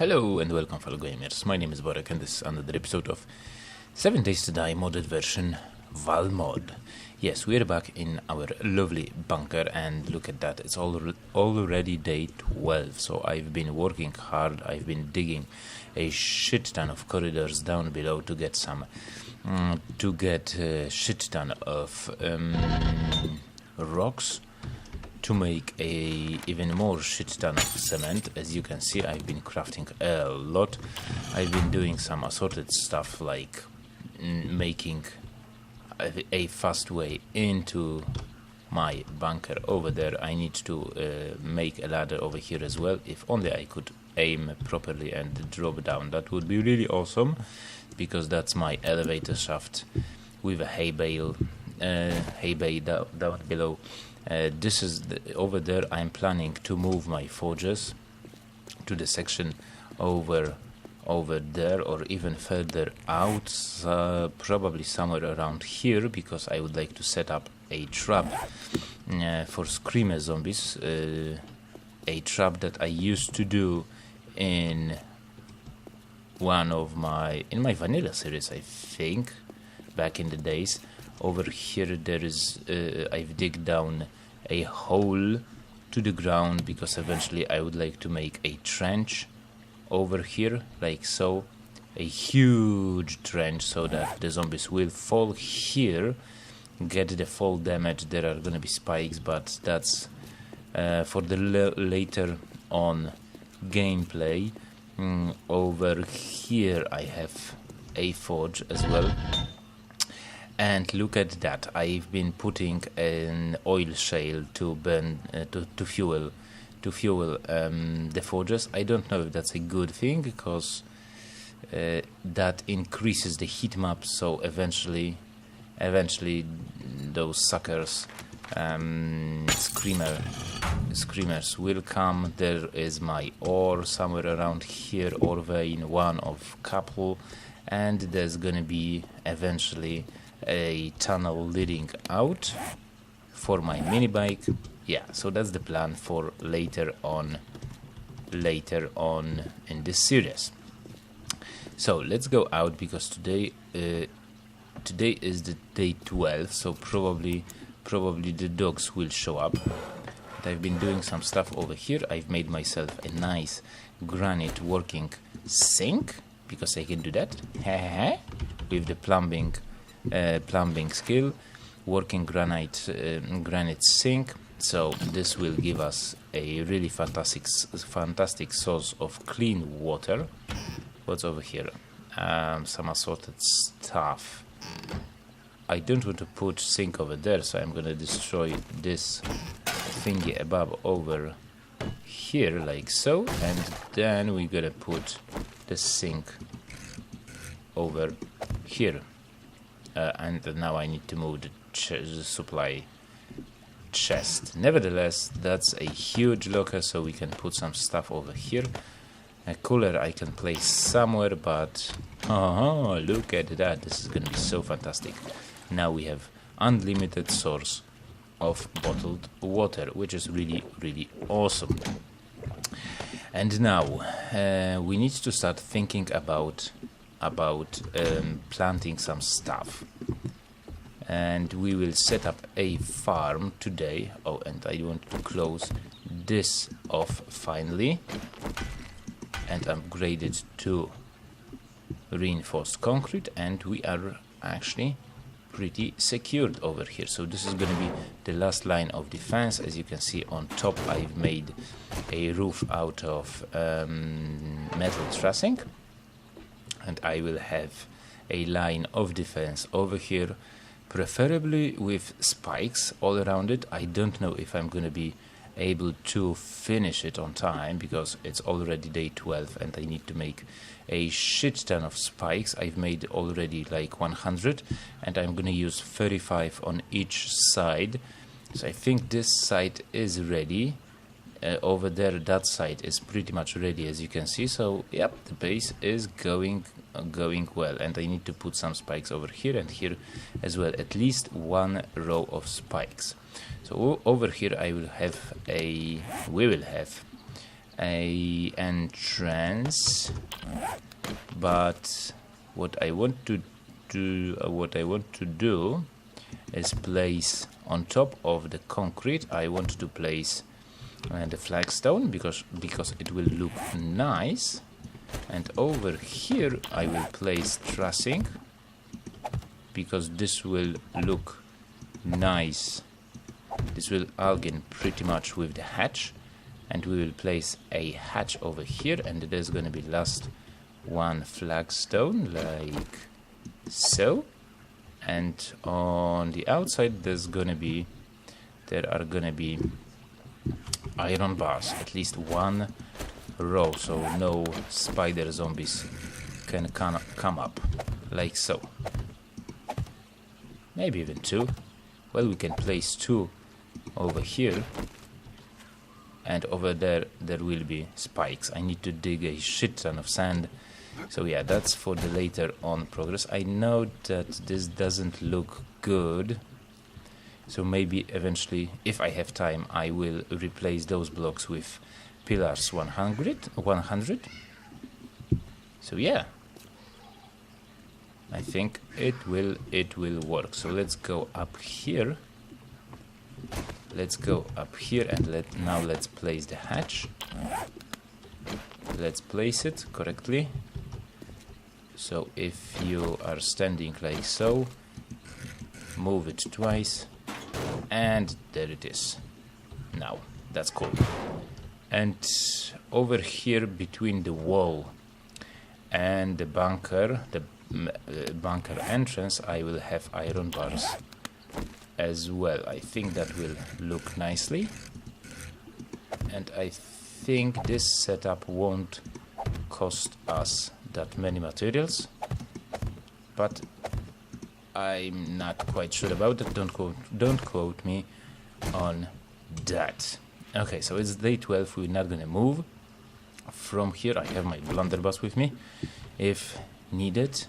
Hello and welcome fellow gamers, my name is Borek and this is another episode of 7 Days to Die modded version Valmod. Yes, we're back in our lovely bunker and look at that, it's already day 12, so I've been working hard, I've been digging a shit ton of corridors down below to get some, a shit ton of rocks to make a even more shit ton of cement. As you can see, I've been crafting a lot. I've been doing some assorted stuff like making a fast way into my bunker over there. I need to make a ladder over here as well. If only I could aim properly and drop down, that would be really awesome, because that's my elevator shaft with a hay bale down below. This is over there. I'm planning to move my forges to the section over there, or even further out, probably somewhere around here, because I would like to set up a trap for screamer zombies, a trap that I used to do in my vanilla series, I think, back in the days. Over here there is, I've digged down a hole to the ground, because eventually I would like to make a trench over here, like so. A huge trench, so that the zombies will fall here, get the fall damage. There are gonna be spikes, but that's for the later on gameplay. Over here I have a forge as well. And look at that, I've been putting an oil shale to burn, to fuel the forges. I don't know if that's a good thing, because that increases the heat map, so eventually those suckers, screamers will come. There is my ore somewhere around here, ore vein, one of couple, and there's gonna be eventually a tunnel leading out for my mini bike. Yeah, so that's the plan for later on in this series. So let's go out, because today is the day 12, so probably the dogs will show up. But I've been doing some stuff over here. I've made myself a nice granite working sink, because I can do that with the plumbing skill, working granite sink. So this will give us a really fantastic source of clean water. What's over here? Some assorted stuff. I don't want to put sink over there, so I'm gonna destroy this thingy above over here, like so, and then we're gonna put the sink over here. And now I need to move the supply chest. Nevertheless, that's a huge locker, so we can put some stuff over here. A cooler I can place somewhere, but look at that, this is gonna be so fantastic. Now we have unlimited source of bottled water, which is really awesome. And now we need to start thinking about planting some stuff, and we will set up a farm today. Oh, and I want to close this off finally and upgrade it to reinforced concrete, and we are actually pretty secured over here. So this is going to be the last line of defense. As you can see, on top I've made a roof out of metal trussing, and I will have a line of defense over here, preferably with spikes all around it. I don't know if I'm gonna be able to finish it on time, because it's already day 12 and I need to make a shit ton of spikes. I've made already like 100, and I'm gonna use 35 on each side. So I think this side is ready. Over there, that side is pretty much ready, as you can see. So yep, the base is going well, and I need to put some spikes over here and here as well, at least one row of spikes. So over here we will have a entrance, but what I want to do is place on top of the concrete. I want to place the flagstone because it will look nice, and over here I will place trussing because this will look nice. This will align pretty much with the hatch, and we will place a hatch over here, and there's gonna be last one flagstone like so, and on the outside there are gonna be iron bars, at least one row, so no spider zombies can come up, like so. Maybe even two. Well, we can place two over here, and over there will be spikes. I need to dig a shit ton of sand, so yeah, that's for the later on progress. I know that this doesn't look good, so maybe eventually, if I have time, I will replace those blocks with pillars 100. So yeah, I think it will work. So let's go up here. And now let's place the hatch. Let's place it correctly. So if you are standing like so, move it twice, and there it is. Now, that's cool. And over here between the wall and the bunker, bunker entrance, I will have iron bars as well. I think that will look nicely, and I think this setup won't cost us that many materials, but I'm not quite sure about it. Don't quote me on that. Okay, so it's day 12. We're not gonna move from here. I have my blunderbuss with me if needed.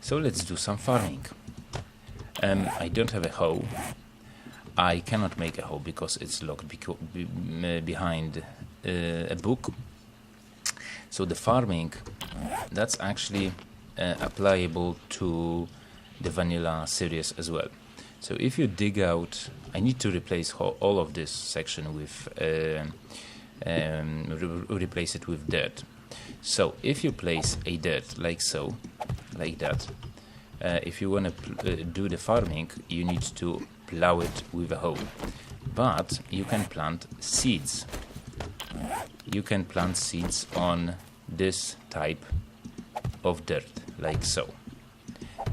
So let's do some farming. I don't have a hoe. I cannot make a hoe because it's locked behind a book. So the farming, that's actually applicable to the vanilla series as well. So if you dig out, I need to replace all of this section with replace it with dirt. So if you place a dirt like so, like that, if you want to do the farming, you need to plow it with a hoe. But you can plant seeds. You can plant seeds on this type of dirt, like so.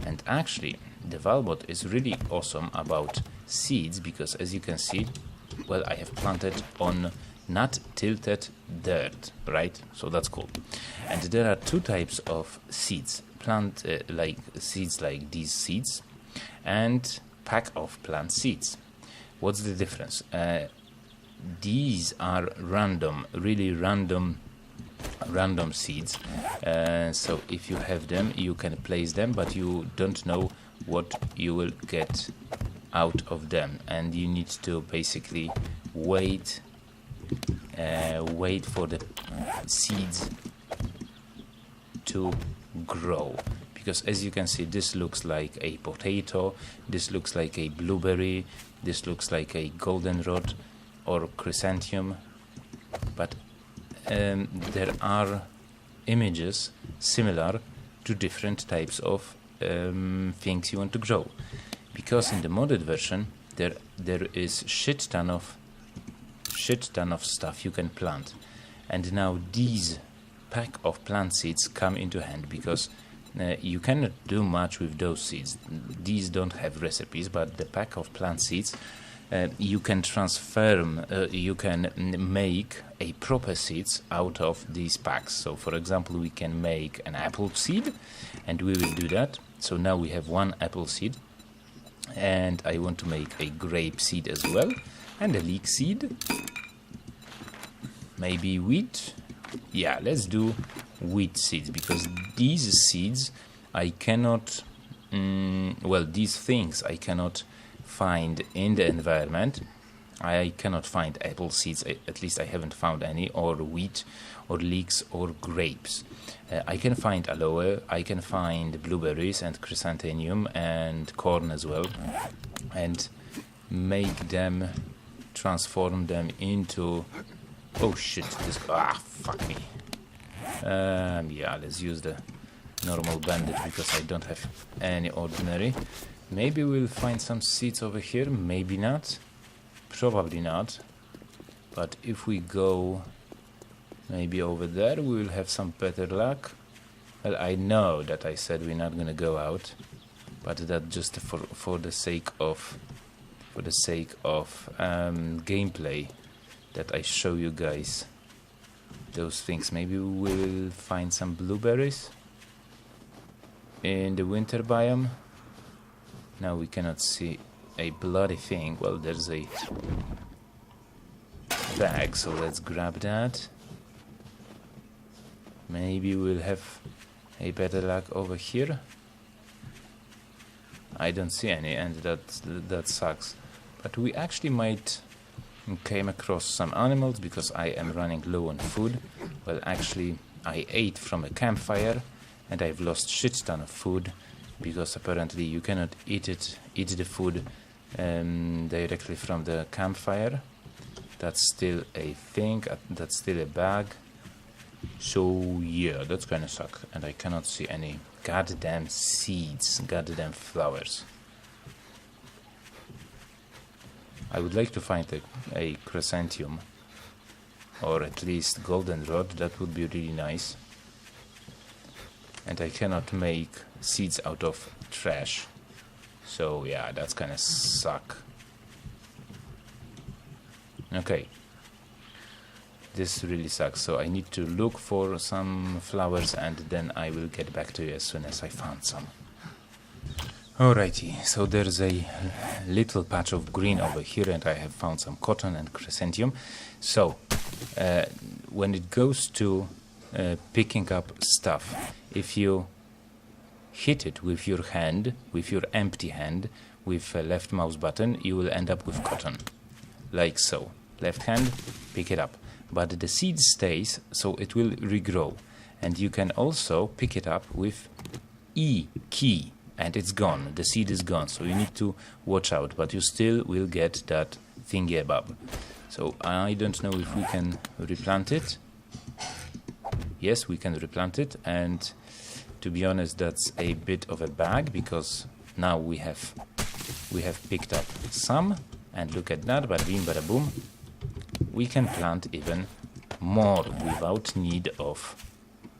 And actually, the Valmod is really awesome about seeds because, as you can see, well, I have planted on not tilted dirt, right? So that's cool. And there are two types of seeds. Plant like seeds like these seeds, and pack of plant seeds. What's the difference? These are random, really random seeds. So if you have them, you can place them, but you don't know what you will get out of them, and you need to basically wait for the seeds to grow, because as you can see, this looks like a potato, this looks like a blueberry, this looks like a goldenrod or chrysanthemum, but there are images similar to different types of things you want to grow, because in the modded version there is shit ton of stuff you can plant, and now these pack of plant seeds come into hand because you cannot do much with those seeds. These don't have recipes, but the pack of plant seeds you can transform, you can make a proper seeds out of these packs. So for example, we can make an apple seed, and we will do that. So now we have one apple seed, and I want to make a grape seed as well, and a leek seed, maybe wheat. Yeah, let's do wheat seeds, because these seeds I cannot, well, these things I cannot find in the environment. I cannot find apple seeds, at least I haven't found any, or wheat, or leeks, or grapes. I can find aloe, I can find blueberries and chrysanthemum and corn as well, and make them, transform them into... Oh shit, this... Ah, fuck me. Yeah, let's use the normal bandit because I don't have any ordinary. Maybe we'll find some seeds over here, maybe not. Probably not. But if we go maybe over there, we will have some better luck. Well, I know that I said we're not gonna go out, but that just for the sake of gameplay, that I show you guys those things. Maybe we will find some blueberries in the winter biome. Now we cannot see a bloody thing. Well, there's a bag, so let's grab that. Maybe we'll have a better luck over here. I don't see any, and that sucks. But we actually might came across some animals because I am running low on food. Well, actually, I ate from a campfire, and I've lost shit ton of food because apparently you cannot eat the food directly from the campfire. That's still a thing. That's still a bug. So yeah, that's gonna suck. And I cannot see any goddamn seeds, goddamn flowers. I would like to find a chrysanthemum, or at least goldenrod. That would be really nice. And I cannot make seeds out of trash. So yeah, that's gonna suck. Okay. This really sucks, so I need to look for some flowers and then I will get back to you as soon as I found some. Alrighty, so there's a little patch of green over here and I have found some cotton and chrysanthemum. So, when it goes to picking up stuff, if you hit it with your hand, with your empty hand, with left mouse button, you will end up with cotton. Like so. Left hand, pick it up. But the seed stays, so it will regrow. And you can also pick it up with E key, and it's gone. The seed is gone, so you need to watch out. But you still will get that thingy above. So I don't know if we can replant it. Yes, we can replant it, and to be honest, that's a bit of a bug because now we have picked up some, and look at that, bada bing, bada boom. We can plant even more without need of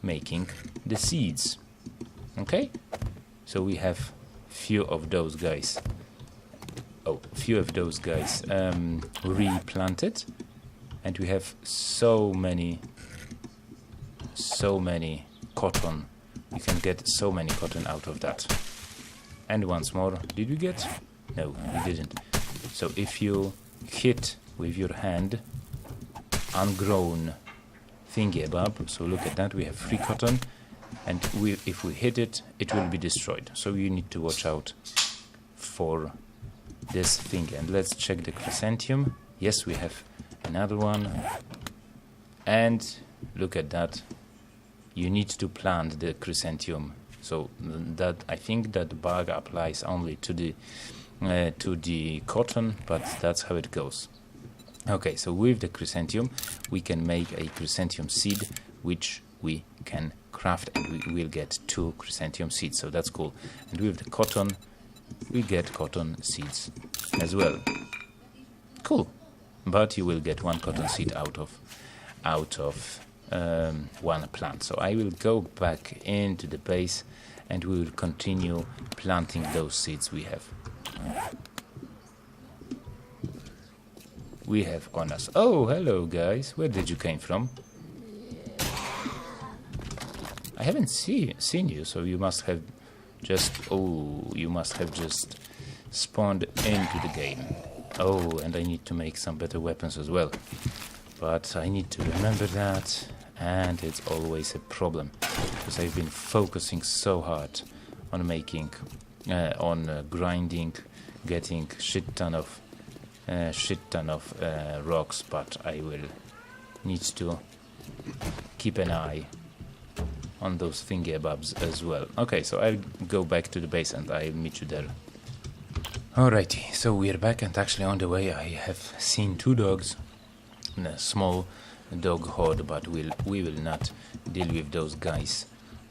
making the seeds. Okay? So we have few of those guys. Replanted, and we have so many cotton. You can get so many cotton out of that. And once more, did we get? No, we didn't. So if you hit with your hand ungrown thingy above, so look at that, we have free cotton, and if we hit it, it will be destroyed. So you need to watch out for this thing. And let's check the chrysanthemum. Yes, we have another one, and look at that. You need to plant the chrysanthemum. So that, I think that bug applies only to the cotton, but that's how it goes. Okay, so with the chrysanthemum, we can make a chrysanthemum seed, which we can craft, and we will get 2 chrysanthemum seeds, so that's cool. And with the cotton, we get cotton seeds as well. Cool. But you will get 1 cotton seed out of 1 plant. So I will go back into the base, and we will continue planting those seeds we have. We have on us. Oh, hello guys. Where did you came from? I haven't seen you, so you must have just... Oh, you must have just spawned into the game. Oh, and I need to make some better weapons as well. But I need to remember that, and it's always a problem, because I've been focusing so hard on making, grinding, getting shit ton of shit ton of rocks, but I will need to keep an eye on those thingy-abobs as well. Okay, so I'll go back to the base and I'll meet you there. Alrighty, so we're back, and actually on the way I have seen 2 dogs in a small dog horde, but we will not deal with those guys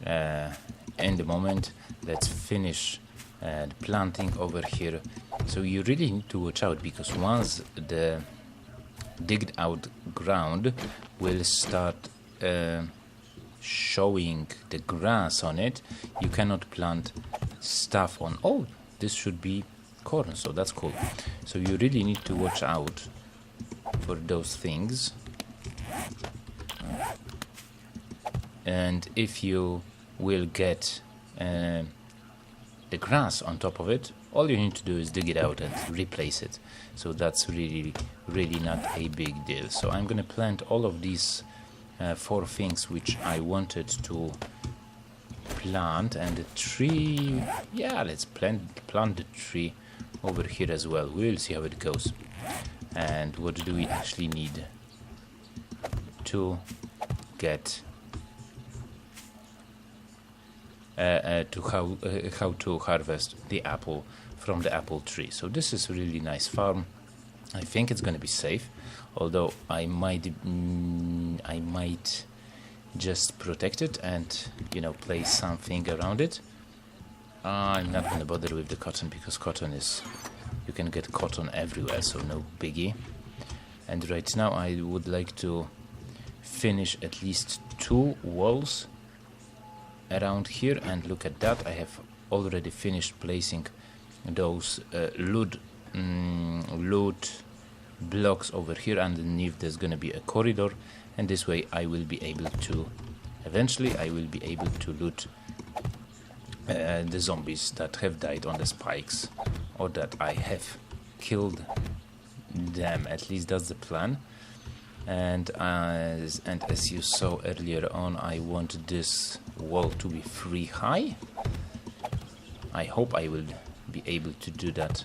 in the moment. Let's finish the planting over here. So you really need to watch out, because once the digged out ground will start showing the grass on it, you cannot plant stuff on. Oh, this should be corn, so that's cool. So you really need to watch out for those things. And if you will get the grass on top of it, all you need to do is dig it out and replace it. So that's really not a big deal. So I'm gonna plant all of these 4 things which I wanted to plant, and the tree, yeah, let's plant the tree over here as well. We'll see how it goes. And what do we actually need to get how to harvest the apple from the apple tree. So this is a really nice farm. I think it's going to be safe, although I might just protect it and, you know, place something around it. I'm not going to bother with the cotton, because cotton is, you can get cotton everywhere, so no biggie. And right now I would like to finish at least 2 walls around here, and look at that, I have already finished placing those loot blocks over here. Underneath there's gonna be a corridor, and this way I will be able to, eventually I will be able to loot the zombies that have died on the spikes, or that I have killed them. At least that's the plan. And as you saw earlier on, I want this wall to be 3 high. I hope I will be able to do that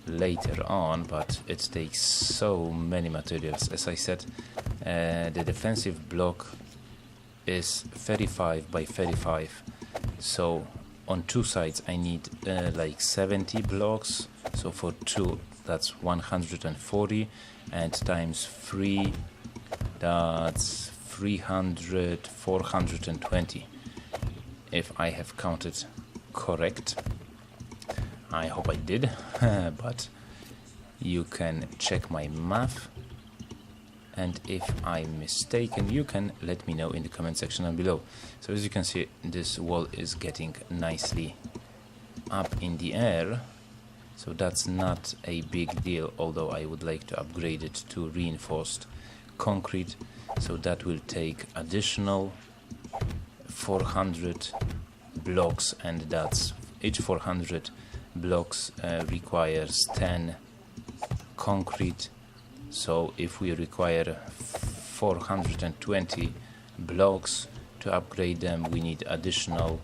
later on, but it takes so many materials. As I said, the defensive block is 35 by 35, so on 2 sides I need like 70 blocks, so for 2 that's 140, and times 3 that's 300, 420, if I have counted correct. I hope I did, but you can check my math, and if I'm mistaken you can let me know in the comment section down below. So as you can see, this wall is getting nicely up in the air, so that's not a big deal, although I would like to upgrade it to reinforced concrete, so that will take additional 400 blocks, and that's each 400 blocks requires 10 concrete. So if we require 420 blocks to upgrade them, we need additional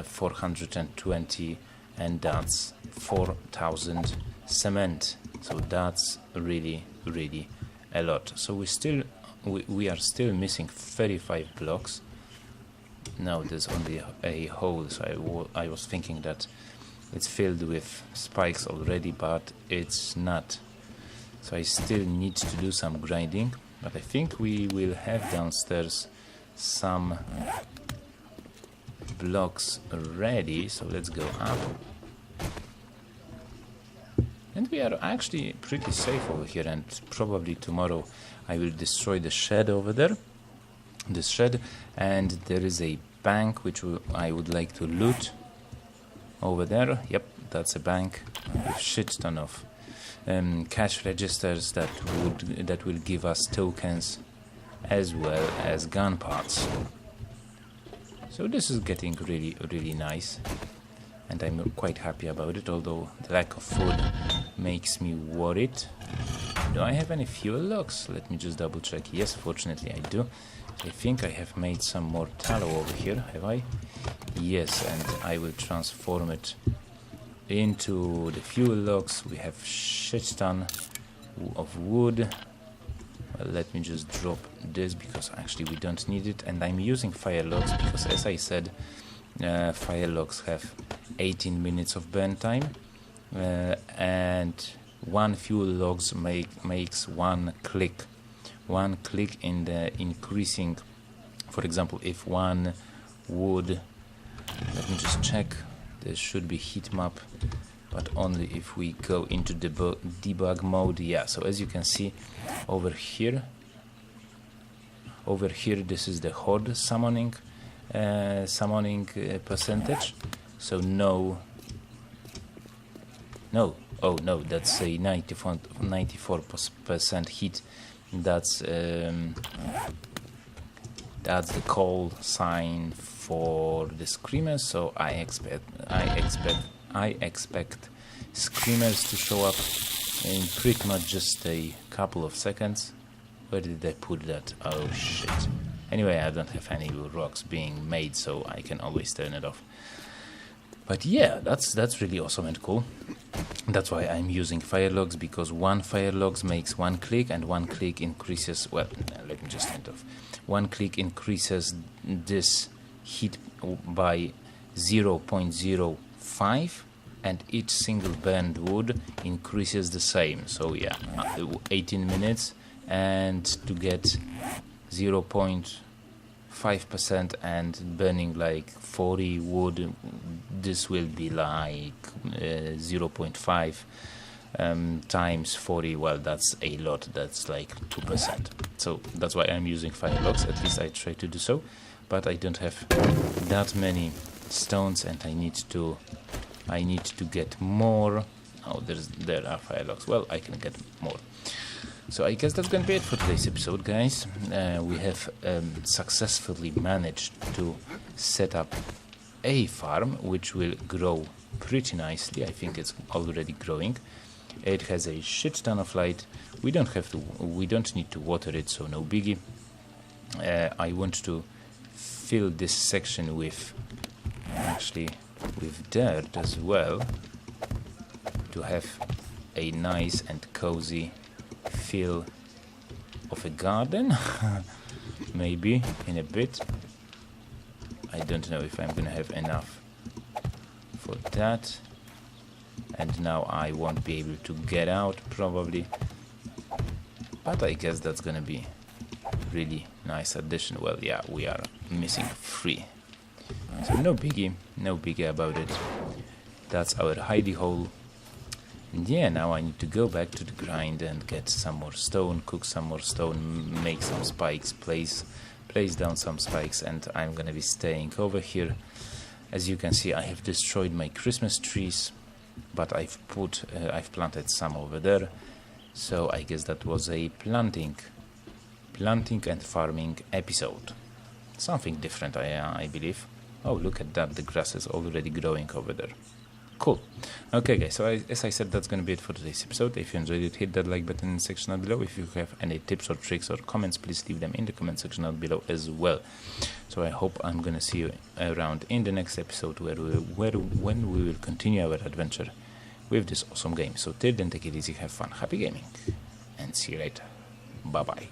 420, and that's 4,000 cement. So that's really a lot. So we are still missing 35 blocks. Now there's only a hole, so I was thinking that it's filled with spikes already, but it's not. So I still need to do some grinding, but I think we will have downstairs some blocks ready. So let's go up. And we are actually pretty safe over here, and probably tomorrow I will destroy the shed over there. This shed, and there is a bank which I would like to loot over there. Yep, that's a bank with shit ton of cash registers that will give us tokens as well as gun parts. So this is getting really nice, and I'm quite happy about it, although the lack of food makes me worried. Do I have any fuel logs? Let me just double check. Yes, fortunately I do. I think I have made some more tallow over here, have I? Yes, and I will transform it into the fuel logs. We have shit ton of wood. Well, let me just drop this because actually we don't need it, and I'm using fire logs because, as I said, fire logs have 18 minutes of burn time, and one fuel logs makes one click in the increasing. For example, if one wood, let me just check, there should be heat map, but only if we go into the debug mode. Yeah, so as you can see over here, this is the horde summoning percentage. So no, oh no, that's a 94% heat. That's the call sign for the screamers. So I expect screamers to show up in pretty much just a couple of seconds. Where did I put that? Oh shit. Anyway, I don't have any rocks being made, so I can always turn it off. But yeah, that's really awesome and cool. That's why I'm using fire logs, because one fire logs makes one click, and one click increases, well, let me just turn it off. One click increases this heat by 0.05, and each single burned wood increases the same. So yeah, 18 minutes, and to get 0.5% and burning like 40 wood, this will be like 0.5 times 40. Well, that's a lot. That's like 2%. So that's why I'm using fire logs. At least I try to do so, but I don't have that many stones, and I need to get more. Oh, there are fire logs. Well, I can get more. So I guess that's going to be it for today's episode, guys. We have successfully managed to set up a farm which will grow pretty nicely. I think it's already growing. It has a shit ton of light. We don't need to water it, so no biggie. I want to fill this section with dirt as well, to have a nice and cozy feel of a garden. Maybe in a bit. I don't know if I'm gonna have enough for that, and now I won't be able to get out probably, but I guess that's gonna be really nice addition. Well, yeah, we are missing 3, so no biggie about it. That's our hidey hole. And yeah, now I need to go back to the grind and get some more stone, cook some more stone, make some spikes, place down some spikes, and I'm gonna be staying over here. As you can see, I have destroyed my Christmas trees, but I've planted some over there. So I guess that was a planting and farming episode. Something different, I believe. Oh, look at that, the grass is already growing over there. Cool. Okay, guys, so as I said, that's going to be it for today's episode. If you enjoyed it, hit that like button in the section down below. If you have any tips or tricks or comments, please leave them in the comment section down below as well. So I hope I'm going to see you around in the next episode when we will continue our adventure with this awesome game. So till then, take it easy, have fun, happy gaming, and see you later. Bye-bye.